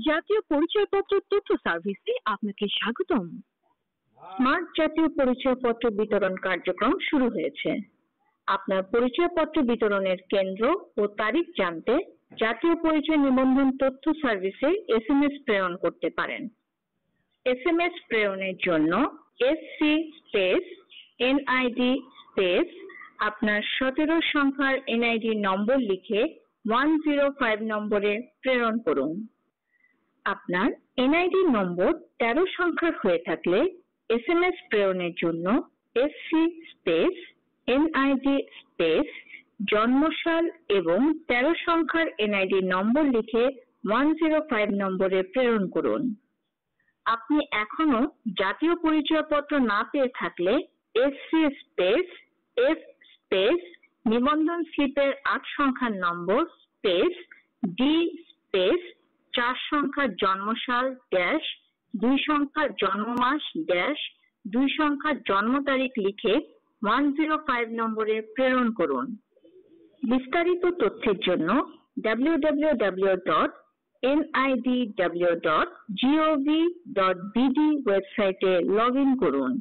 জাতীয় পরিচয়পত্র তথ্য সার্ভিসে আপনাকে স্বাগতম। স্মার্ট জাতীয় পরিচয়পত্র বিতরণ কার্যক্রম শুরু হয়েছে। আপনার পরিচয়পত্র বিতরণের কেন্দ্র ও তারিখ জানতে জাতীয় পরিচয় নিবন্ধন তথ্য সার্ভিসে এসএমএস প্রেরণ করতে পারেন। এসএমএস প্রেরণের জন্য এসসি স্পেস এনআইডি স্পেস আপনার 17 সংখ্যার এনআইডি নম্বর লিখে 105 নম্বরে প্রেরণ করুন। আপনার এনআইডি নম্বর 13 সংখ্যার হয়ে থাকলে এসএমএস প্রেরণের জন্য এসসি স্পেস এনআইডি স্পেস জন্মসাল এবং 13 সংখ্যার এনআইডি নম্বর লিখে 105 নম্বরে প্রেরণ করুন। আপনি এখনো জাতীয় পরিচয়পত্র না পেয়ে থাকলে এসসি স্পেস এফ স্পেস নিবন্ধন স্লিপের 8 সংখ্যার নম্বর স্পেস ডি স্পেস 4 সংখ্যার জন্মসাল ড্যাশ 2 সংখ্যার জন্মমাস ড্যাশ 2 সংখ্যার জন্ম তারিখ লিখে 105 নম্বরে প্রেরণ করুন। বিস্তারিত তথ্যের জন্য www.nidw.gov.bd ওয়েবসাইটে লগ ইন করুন।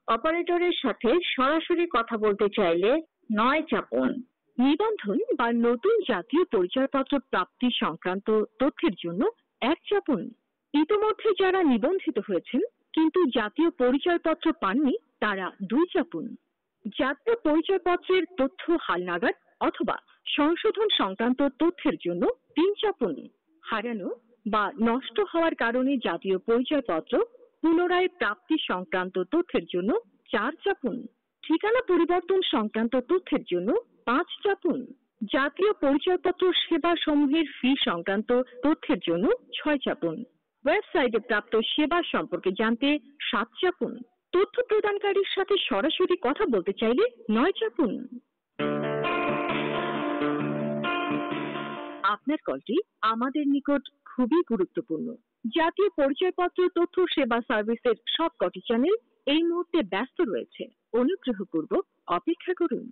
অপারেটরের সাথে সরাসরি কথা বলতে চাইলে 9 চাপুন। নিবন্ধন বা নতুন জাতীয় পরিচয়পত্র প্রাপ্তি সংক্রান্ত তথ্যের জন্য 1 চাপুন। ইতোমধ্যে যারা নিবন্ধিত হয়েছেন কিন্তু জাতীয় পরিচয়পত্র পাননি তারা 2 চাপুন। জাতীয় পরিচয়পত্রের তথ্য হালনাগাদ অথবা সংশোধন সংক্রান্ত তথ্যের জন্য 3 চাপুন। হারানো বা নষ্ট হওয়ার কারণে জাতীয় পরিচয়পত্র পুনরায় প্রাপ্তি সংক্রান্ত তথ্যের জন্য 4 চাপুন। ঠিকানা পরিবর্তন সংক্রান্ত তথ্যের জন্য 5 চাপুন। জাতীয় পরিচয়পত্র সেবা সমূহের ফি সংক্রান্ত তথ্যের জন্য 6 চাপুন। ওয়েবসাইটে প্রাপ্ত সেবা সম্পর্কে জানতে 7 চাপুন। তথ্য প্রদানকারীর সাথে সরাসরি কথা বলতে চাইলে 9 চাপুন। আপনার কলটি আমাদের নিকট খুবই গুরুত্বপূর্ণ। জাতীয় পরিচয়পত্র তথ্য সেবা সার্ভিসের সবকটি চ্যানেল এই মুহূর্তে ব্যস্ত রয়েছে। অনুগ্রহপূর্বক অপেক্ষা করুন।